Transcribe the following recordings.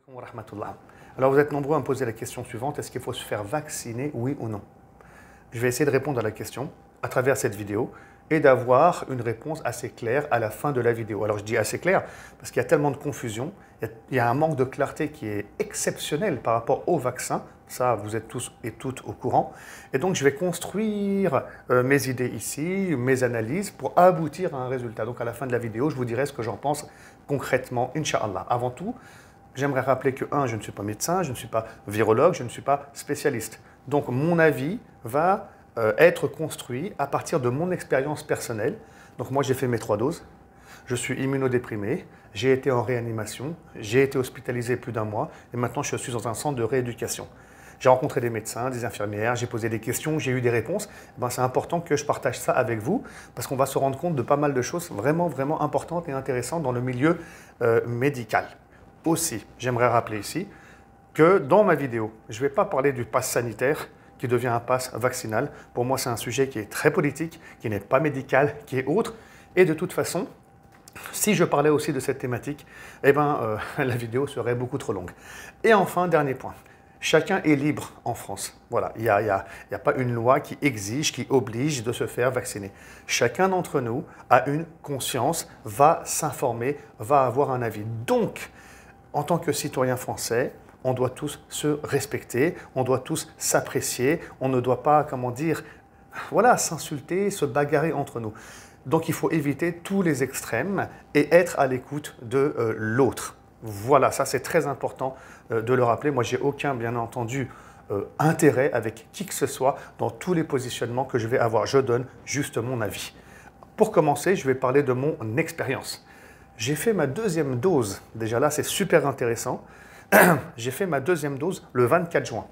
Alaikum wa rahmatullah. Alors vous êtes nombreux à me poser la question suivante, est-ce qu'il faut se faire vacciner, oui ou non? Je vais essayer de répondre à la question à travers cette vidéo et d'avoir une réponse assez claire à la fin de la vidéo. Alors je dis assez clair parce qu'il y a tellement de confusion, il y a un manque de clarté qui est exceptionnel par rapport au vaccin, ça vous êtes tous et toutes au courant, et donc je vais construire mes idées ici, mes analyses pour aboutir à un résultat. Donc à la fin de la vidéo, je vous dirai ce que j'en pense concrètement, Inch'Allah. Avant tout, j'aimerais rappeler que, je ne suis pas médecin, je ne suis pas virologue, je ne suis pas spécialiste. Donc mon avis va être construit à partir de mon expérience personnelle. Donc moi j'ai fait mes 3 doses, je suis immunodéprimé, j'ai été en réanimation, j'ai été hospitalisé plus d'1 mois et maintenant je suis dans un centre de rééducation. J'ai rencontré des médecins, des infirmières, j'ai posé des questions, j'ai eu des réponses. C'est important que je partage ça avec vous parce qu'on va se rendre compte de pas mal de choses vraiment, vraiment importantes et intéressantes dans le milieu médical. Aussi, j'aimerais rappeler ici que dans ma vidéo, je ne vais pas parler du pass sanitaire qui devient un pass vaccinal. Pour moi, c'est un sujet qui est très politique, qui n'est pas médical, qui est autre. Et de toute façon, si je parlais aussi de cette thématique, la vidéo serait beaucoup trop longue. Et enfin, dernier point. Chacun est libre en France. Voilà, il n'y a pas une loi qui exige, qui oblige de se faire vacciner. Chacun d'entre nous a une conscience, va s'informer, va avoir un avis. Donc, en tant que citoyen français, on doit tous se respecter, on doit tous s'apprécier, on ne doit pas, s'insulter, se bagarrer entre nous. Donc il faut éviter tous les extrêmes et être à l'écoute de l'autre. Voilà, ça c'est très important de le rappeler. Moi, j'ai aucun, bien entendu, intérêt avec qui que ce soit dans tous les positionnements que je vais avoir. Je donne juste mon avis. Pour commencer, je vais parler de mon expérience. J'ai fait ma 2e dose. Déjà là, c'est super intéressant. J'ai fait ma 2e dose le 24 juin.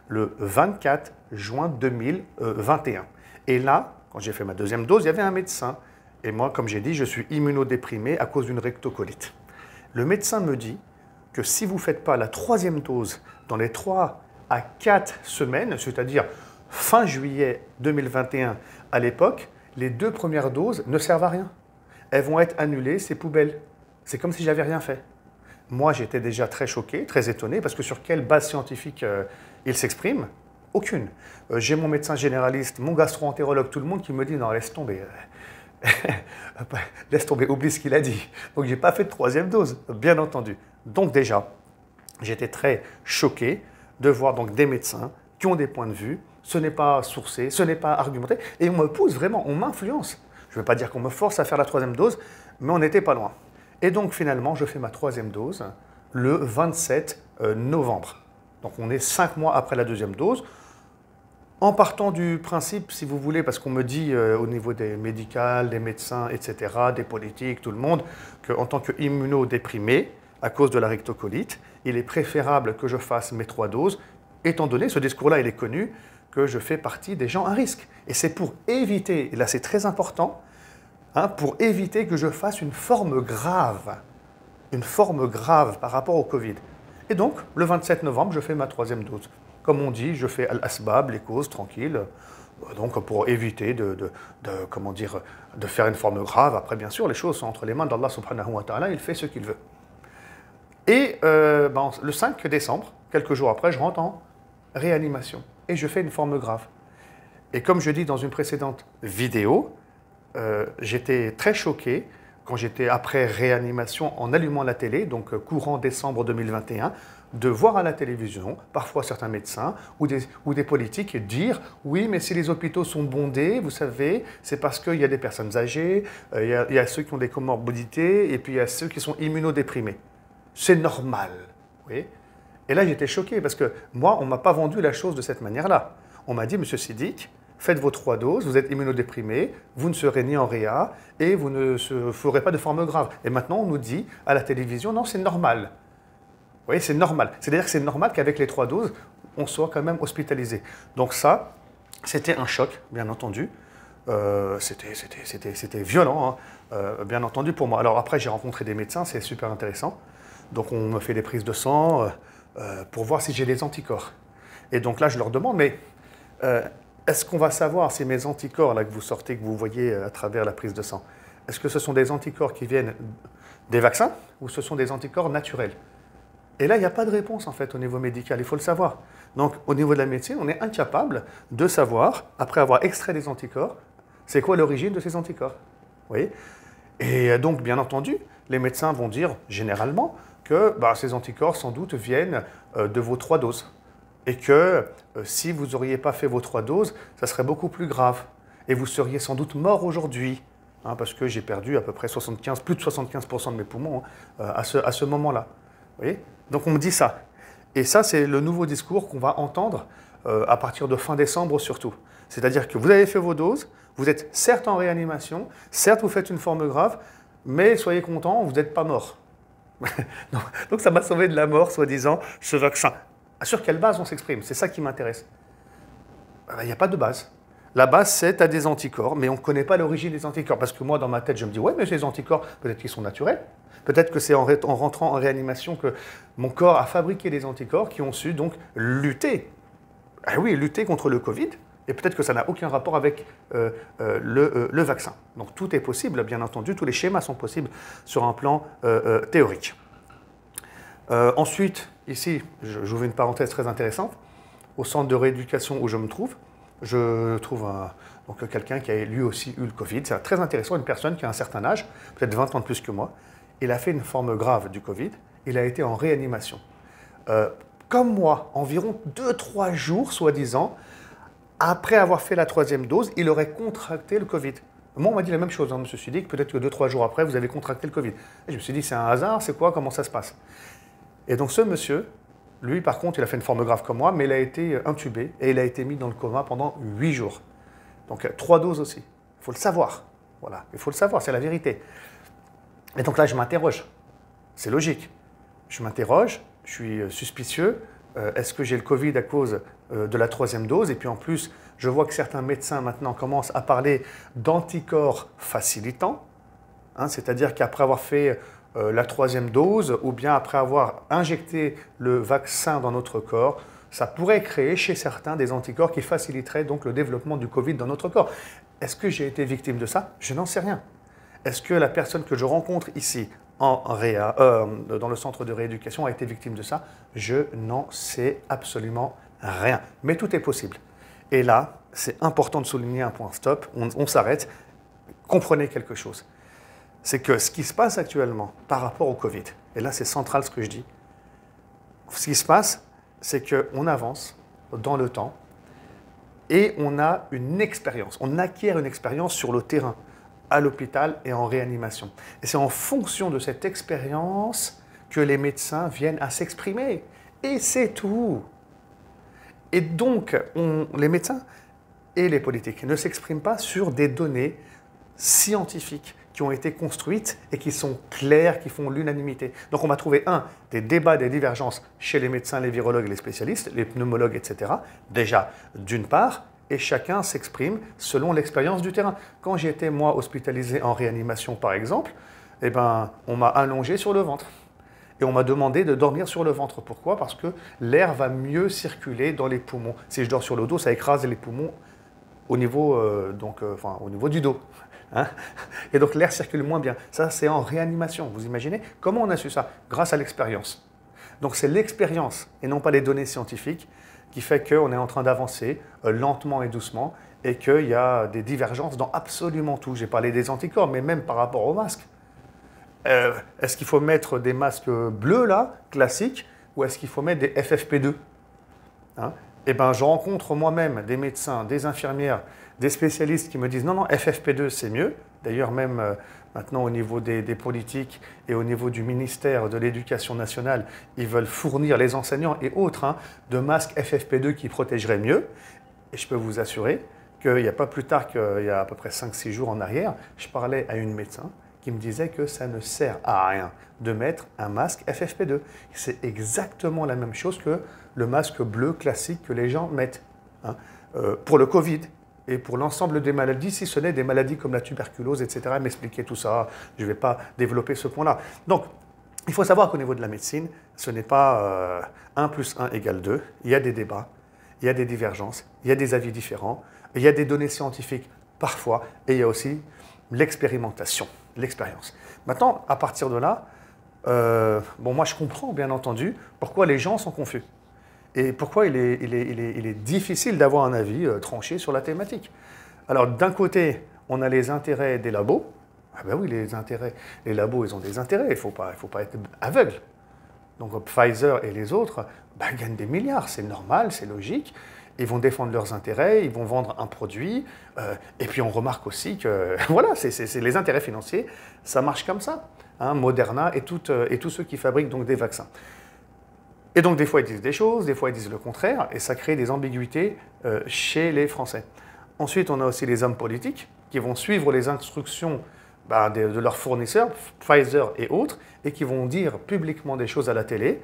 Le 24 juin 2021. Et là, quand j'ai fait ma 2e dose, il y avait un médecin. Et moi, comme j'ai dit, je suis immunodéprimé à cause d'une rectocolite. Le médecin me dit que si vous ne faites pas la 3e dose dans les 3 à 4 semaines, c'est-à-dire fin juillet 2021 à l'époque, les 2 premières doses ne servent à rien. Elles vont être annulées, c'est poubelle. C'est comme si j'avais rien fait. Moi, j'étais déjà très choqué, très étonné, parce que sur quelle base scientifique il s'exprime? Aucune. J'ai mon médecin généraliste, mon gastro-entérologue, tout le monde qui me dit « Non, laisse tomber. Laisse tomber, oublie ce qu'il a dit. » Donc, je n'ai pas fait de 3e dose, bien entendu. Donc déjà, j'étais très choqué de voir donc des médecins qui ont des points de vue. Ce n'est pas sourcé, ce n'est pas argumenté. Et on me pousse vraiment, on m'influence. Je ne veux pas dire qu'on me force à faire la 3e dose, mais on n'était pas loin. Et donc finalement, je fais ma 3e dose le 27 novembre. Donc on est 5 mois après la 2e dose. En partant du principe, si vous voulez, parce qu'on me dit au niveau des médicales, des médecins, etc., des politiques, tout le monde, qu'en tant qu'immunodéprimé, à cause de la rectocolite, il est préférable que je fasse mes 3 doses, étant donné, ce discours-là, il est connu, que je fais partie des gens à risque. Et c'est pour éviter, et là c'est très important, pour éviter que je fasse une forme grave par rapport au Covid. Et donc, le 27 novembre, je fais ma 3e dose. Comme on dit, je fais al-asbab, les causes, tranquille, donc pour éviter de faire une forme grave. Après, bien sûr, les choses sont entre les mains d'Allah subhanahu wa ta'ala, il fait ce qu'il veut. Et le 5 décembre, quelques jours après, je rentre en réanimation et je fais une forme grave. Et comme je dis dans une précédente vidéo, j'étais très choqué quand j'étais après réanimation en allumant la télé, donc courant décembre 2021, de voir à la télévision, parfois certains médecins ou des politiques dire « Oui, mais si les hôpitaux sont bondés, vous savez, c'est parce qu'il y a des personnes âgées, il y a ceux qui ont des comorbidités et puis il y a ceux qui sont immunodéprimés. C'est normal. » Oui. Et là, j'étais choqué parce que moi, on ne m'a pas vendu la chose de cette manière-là. On m'a dit « Monsieur Siddiq, faites vos 3 doses, vous êtes immunodéprimé, vous ne serez ni en réa et vous ne ferez pas de forme grave. » Et maintenant, on nous dit à la télévision, non, c'est normal. Vous voyez, c'est normal. C'est-à-dire que c'est normal qu'avec les 3 doses, on soit quand même hospitalisé. Donc ça, c'était un choc, bien entendu. C'était violent, bien entendu, pour moi. Alors après, j'ai rencontré des médecins, c'est super intéressant. Donc on me fait des prises de sang pour voir si j'ai des anticorps. Et donc là, je leur demande, mais est-ce qu'on va savoir si mes anticorps, là que vous sortez, que vous voyez à travers la prise de sang, est-ce que ce sont des anticorps qui viennent des vaccins ou ce sont des anticorps naturels? Et là, il n'y a pas de réponse en fait au niveau médical, il faut le savoir. Donc au niveau de la médecine, on est incapable de savoir, après avoir extrait des anticorps, c'est quoi l'origine de ces anticorps. Vous voyez? Et donc, bien entendu, les médecins vont dire généralement que ces anticorps sans doute viennent de vos 3 doses. Et que si vous n'auriez pas fait vos 3 doses, ça serait beaucoup plus grave. Et vous seriez sans doute mort aujourd'hui. Hein, parce que j'ai perdu à peu près plus de 75% de mes poumons à ce moment-là. Vous voyez? Donc on me dit ça. Et ça, c'est le nouveau discours qu'on va entendre à partir de fin décembre surtout. C'est-à-dire que vous avez fait vos doses, vous êtes certes en réanimation, certes vous faites une forme grave, mais soyez contents, vous n'êtes pas mort. Donc ça m'a sauvé de la mort, soi-disant, ce vaccin. Sur quelle base on s'exprime? C'est ça qui m'intéresse. Il n'y a pas de base. La base, c'est tu as des anticorps, mais on ne connaît pas l'origine des anticorps. Parce que moi, dans ma tête, je me dis, ouais, mais ces anticorps, peut-être qu'ils sont naturels. Peut-être que c'est en rentrant en réanimation que mon corps a fabriqué des anticorps qui ont su donc lutter. Ah oui, lutter contre le Covid. Et peut-être que ça n'a aucun rapport avec le vaccin. Donc tout est possible, bien entendu. Tous les schémas sont possibles sur un plan théorique. Ensuite, ici, j'ouvre une parenthèse très intéressante. Au centre de rééducation où je me trouve, je trouve donc quelqu'un qui a lui aussi eu le Covid. C'est très intéressant, une personne qui a un certain âge, peut-être 20 ans de plus que moi. Il a fait une forme grave du Covid. Il a été en réanimation. Comme moi, environ 2-3 jours, soi-disant, après avoir fait la 3e dose, il aurait contracté le Covid. Moi, on m'a dit la même chose. Je me suis dit que peut-être que 2-3 jours après, vous avez contracté le Covid. Et je me suis dit, c'est un hasard, c'est quoi, comment ça se passe? Et donc ce monsieur, lui, par contre, il a fait une forme grave comme moi, mais il a été intubé et il a été mis dans le coma pendant 8 jours. Donc 3 doses aussi. Il faut le savoir. Voilà, il faut le savoir, c'est la vérité. Et donc là, je m'interroge. C'est logique. Je m'interroge, je suis suspicieux. Est-ce que j'ai le Covid à cause de la 3e dose? Et puis en plus, je vois que certains médecins maintenant commencent à parler d'anticorps facilitants. Hein, c'est-à-dire qu'après avoir fait la 3e dose, ou bien après avoir injecté le vaccin dans notre corps, ça pourrait créer chez certains des anticorps qui faciliteraient donc le développement du Covid dans notre corps. Est-ce que j'ai été victime de ça? Je n'en sais rien. Est-ce que la personne que je rencontre ici dans le centre de rééducation a été victime de ça? Je n'en sais absolument rien. Mais tout est possible. Et là, c'est important de souligner un point stop. On s'arrête. Comprenez quelque chose. C'est que ce qui se passe actuellement par rapport au Covid, et là c'est central ce que je dis, ce qui se passe, c'est qu'on avance dans le temps et on a une expérience, on acquiert une expérience sur le terrain, à l'hôpital et en réanimation. Et c'est en fonction de cette expérience que les médecins viennent à s'exprimer. Et c'est tout. Et donc, les médecins et les politiques ne s'expriment pas sur des données scientifiques qui ont été construites et qui sont claires, qui font l'unanimité. Donc on va trouver, des débats, des divergences chez les médecins, les virologues, les spécialistes, les pneumologues, etc. Déjà, d'une part, et chacun s'exprime selon l'expérience du terrain. Quand j'étais, moi, hospitalisé en réanimation, par exemple, on m'a allongé sur le ventre. Et on m'a demandé de dormir sur le ventre. Pourquoi? Parce que l'air va mieux circuler dans les poumons. Si je dors sur le dos, ça écrase les poumons au niveau, au niveau du dos. Hein? Et donc l'air circule moins bien. Ça, c'est en réanimation. Vous imaginez? Comment on a su ça? Grâce à l'expérience. Donc c'est l'expérience et non pas les données scientifiques qui fait qu'on est en train d'avancer lentement et doucement et qu'il y a des divergences dans absolument tout. J'ai parlé des anticorps, mais même par rapport aux masques. Est-ce qu'il faut mettre des masques bleus, là, classiques, ou est-ce qu'il faut mettre des FFP2? Hein? Je rencontre moi-même des médecins, des infirmières, des spécialistes qui me disent non, FFP2, c'est mieux. D'ailleurs, même maintenant, au niveau des politiques et au niveau du ministère de l'Éducation nationale, ils veulent fournir les enseignants et autres de masques FFP2 qui protégeraient mieux. Et je peux vous assurer qu'il n'y a pas plus tard qu'il y a à peu près 5-6 jours en arrière, je parlais à une médecin qui me disait que ça ne sert à rien de mettre un masque FFP2. C'est exactement la même chose que le masque bleu classique que les gens mettent pour le Covid et pour l'ensemble des maladies, si ce n'est des maladies comme la tuberculose, etc. M'expliquer tout ça, je ne vais pas développer ce point-là. Donc, il faut savoir qu'au niveau de la médecine, ce n'est pas 1 + 1 = 2. Il y a des débats, il y a des divergences, il y a des avis différents, il y a des données scientifiques parfois, et il y a aussi l'expérimentation, l'expérience. Maintenant, à partir de là, Bon, moi je comprends bien entendu pourquoi les gens sont confus et pourquoi il est difficile d'avoir un avis tranché sur la thématique. Alors d'un côté, on a les intérêts des labos. Ah ben oui, les labos, ils ont des intérêts, il faut pas être aveugle. Donc Pfizer et les autres gagnent des milliards, c'est normal, c'est logique. Ils vont défendre leurs intérêts, ils vont vendre un produit. Et puis on remarque aussi que voilà, c'est les intérêts financiers, ça marche comme ça. Hein, Moderna et tous ceux qui fabriquent donc des vaccins. Et donc des fois ils disent des choses, des fois ils disent le contraire, et ça crée des ambiguïtés chez les Français. Ensuite, on a aussi les hommes politiques qui vont suivre les instructions de leurs fournisseurs, Pfizer et autres, et qui vont dire publiquement des choses à la télé,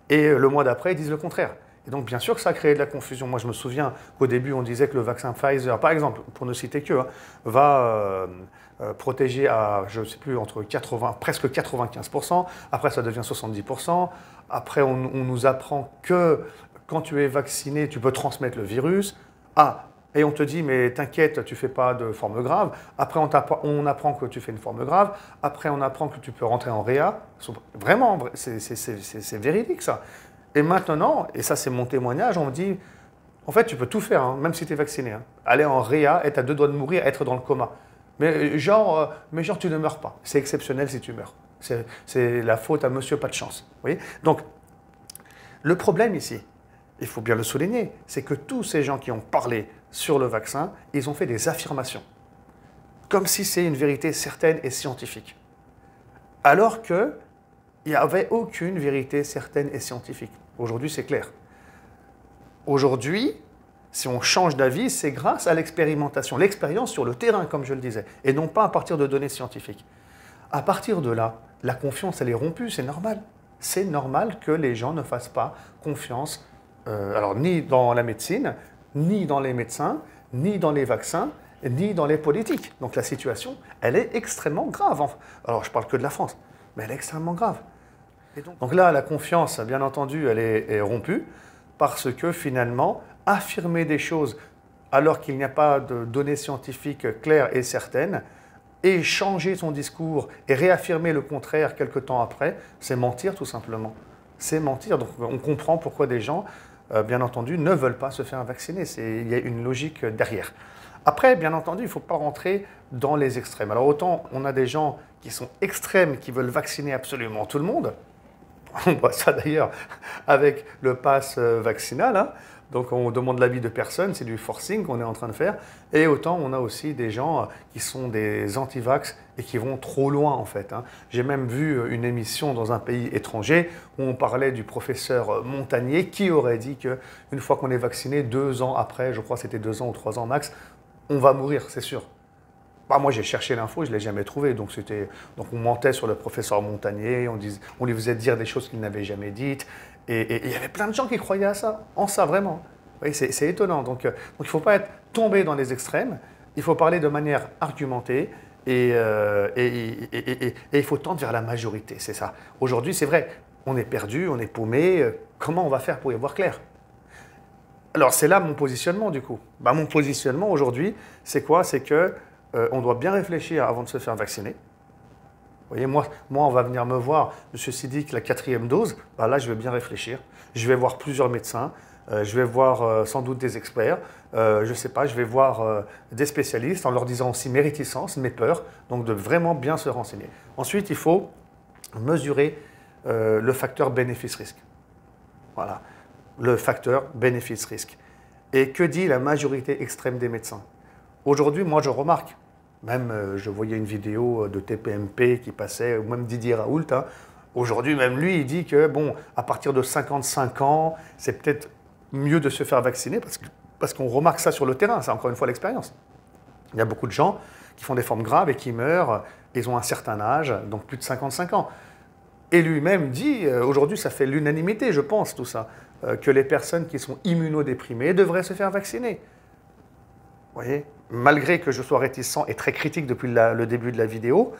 et le mois d'après, ils disent le contraire. Et donc, bien sûr que ça a créé de la confusion. Moi, je me souviens qu'au début, on disait que le vaccin Pfizer, par exemple, pour ne citer que, va protéger à, je ne sais plus, entre presque 95%, après ça devient 70%, après on nous apprend que quand tu es vacciné, tu peux transmettre le virus. Et on te dit, mais t'inquiète, tu ne fais pas de forme grave. Après, on apprend que tu fais une forme grave. Après, on apprend que tu peux rentrer en réa. Vraiment, c'est véridique, ça. Et maintenant, et ça, c'est mon témoignage, on me dit, en fait, tu peux tout faire, hein, même si tu es vacciné. Hein. Aller en réa, être à 2 doigts de mourir, être dans le coma. Mais genre, tu ne meurs pas. C'est exceptionnel si tu meurs. C'est la faute à monsieur, pas de chance. Vous voyez. Donc, le problème ici, il faut bien le souligner, c'est que tous ces gens qui ont parlé sur le vaccin, ils ont fait des affirmations, comme si c'est une vérité certaine et scientifique. Alors qu'il n'y avait aucune vérité certaine et scientifique. Aujourd'hui, c'est clair. Aujourd'hui, si on change d'avis, c'est grâce à l'expérimentation, l'expérience sur le terrain, comme je le disais, et non pas à partir de données scientifiques. À partir de là, la confiance, elle est rompue, c'est normal. C'est normal que les gens ne fassent pas confiance, alors ni dans la médecine, ni dans les médecins, ni dans les vaccins, ni dans les politiques. Donc la situation, elle est extrêmement grave. Alors je parle que de la France, mais elle est extrêmement grave. Et donc là, la confiance, bien entendu, elle est rompue parce que finalement, affirmer des choses alors qu'il n'y a pas de données scientifiques claires et certaines, et changer son discours et réaffirmer le contraire quelque temps après, c'est mentir tout simplement. C'est mentir. Donc on comprend pourquoi des gens, bien entendu, ne veulent pas se faire vacciner. Il y a une logique derrière. Après, bien entendu, il ne faut pas rentrer dans les extrêmes. Alors autant on a des gens qui sont extrêmes, qui veulent vacciner absolument tout le monde. On voit ça d'ailleurs avec le pass vaccinal. Hein. Donc on demande l'avis de personne, c'est du forcing qu'on est en train de faire. Et autant on a aussi des gens qui sont des anti-vax et qui vont trop loin en fait. Hein. J'ai même vu une émission dans un pays étranger où on parlait du professeur Montagnier qui aurait dit qu'une fois qu'on est vacciné, 2 ans après, je crois que c'était 2 ans ou 3 ans max, on va mourir, c'est sûr. Moi, j'ai cherché l'info, je ne l'ai jamais trouvé. Donc on mentait sur le professeur Montagnier, on lui faisait dire des choses qu'il n'avait jamais dites. Et il y avait plein de gens qui croyaient à ça, en ça vraiment. Oui, c'est étonnant. Donc il ne faut pas être tombé dans les extrêmes, il faut parler de manière argumentée et il faut tendre vers la majorité, c'est ça. Aujourd'hui, c'est vrai, on est perdu, on est paumé. Comment on va faire pour y voir clair ? Alors c'est là mon positionnement du coup. Mon positionnement aujourd'hui, c'est quoi ? C'est que on doit bien réfléchir avant de se faire vacciner. Vous voyez, moi, on va venir me voir, monsieur Sidique, la 4e dose, là, je vais bien réfléchir. Je vais voir plusieurs médecins, je vais voir sans doute des experts, je ne sais pas, je vais voir des spécialistes en leur disant aussi mes réticences, mes peurs, donc de vraiment bien se renseigner. Ensuite, il faut mesurer le facteur bénéfice-risque. Voilà, le facteur bénéfice-risque. Et que dit la majorité extrême des médecins ? Aujourd'hui, moi, je remarque, même je voyais une vidéo de TPMP qui passait, ou même Didier Raoult. Hein. Aujourd'hui, même lui, il dit que, bon, à partir de 55 ans, c'est peut-être mieux de se faire vacciner parce qu'on remarque ça sur le terrain. C'est encore une fois l'expérience. Il y a beaucoup de gens qui font des formes graves et qui meurent. Ils ont un certain âge, donc plus de 55 ans. Et lui-même dit, aujourd'hui, ça fait l'unanimité, je pense, tout ça, que les personnes qui sont immunodéprimées devraient se faire vacciner. Vous voyez, malgré que je sois réticent et très critique depuis le début de la vidéo,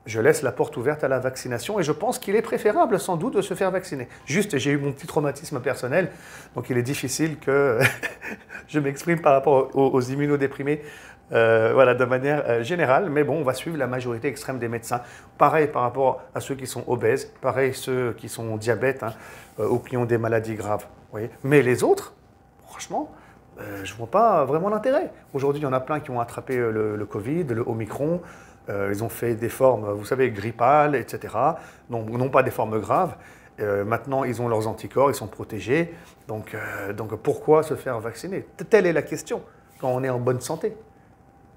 je laisse la porte ouverte à la vaccination et je pense qu'il est préférable sans doute de se faire vacciner. Juste, j'ai eu mon petit traumatisme personnel, donc il est difficile que je m'exprime par rapport aux immunodéprimés Voilà, de manière générale, mais bon, on va suivre la majorité extrême des médecins. Pareil par rapport à ceux qui sont obèses, pareil ceux qui sont diabètes hein, ou qui ont des maladies graves. Vous voyez. Mais les autres, franchement, je ne vois pas vraiment l'intérêt. Aujourd'hui, il y en a plein qui ont attrapé le Covid, le Omicron. Ils ont fait des formes, vous savez, grippales, etc. Non pas des formes graves. Maintenant, ils ont leurs anticorps, ils sont protégés. Donc pourquoi se faire vacciner? Telle est la question quand on est en bonne santé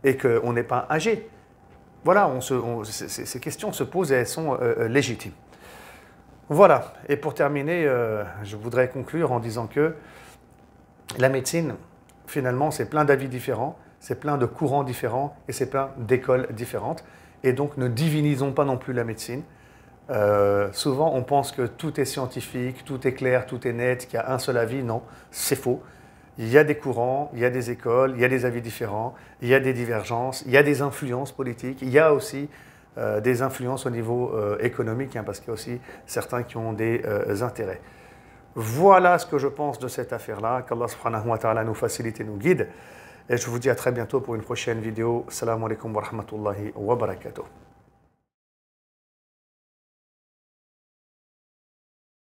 et qu'on n'est pas âgé. Voilà, ces questions se posent et elles sont légitimes. Voilà, et pour terminer, je voudrais conclure en disant que la médecine, finalement, c'est plein d'avis différents, c'est plein de courants différents et c'est plein d'écoles différentes. Et donc, ne divinisons pas non plus la médecine. Souvent, on pense que tout est scientifique, tout est clair, tout est net, qu'il y a un seul avis. Non, c'est faux. Il y a des courants, il y a des écoles, il y a des avis différents, il y a des divergences, il y a des influences politiques, il y a aussi des influences au niveau économique, hein, parce qu'il y a aussi certains qui ont des intérêts. Voilà ce que je pense de cette affaire-là. Qu'Allah subhanahu wa ta'ala nous facilite et nous guide. Et je vous dis à très bientôt pour une prochaine vidéo. Assalamu alaikum wa rahmatullahi wa barakatuh.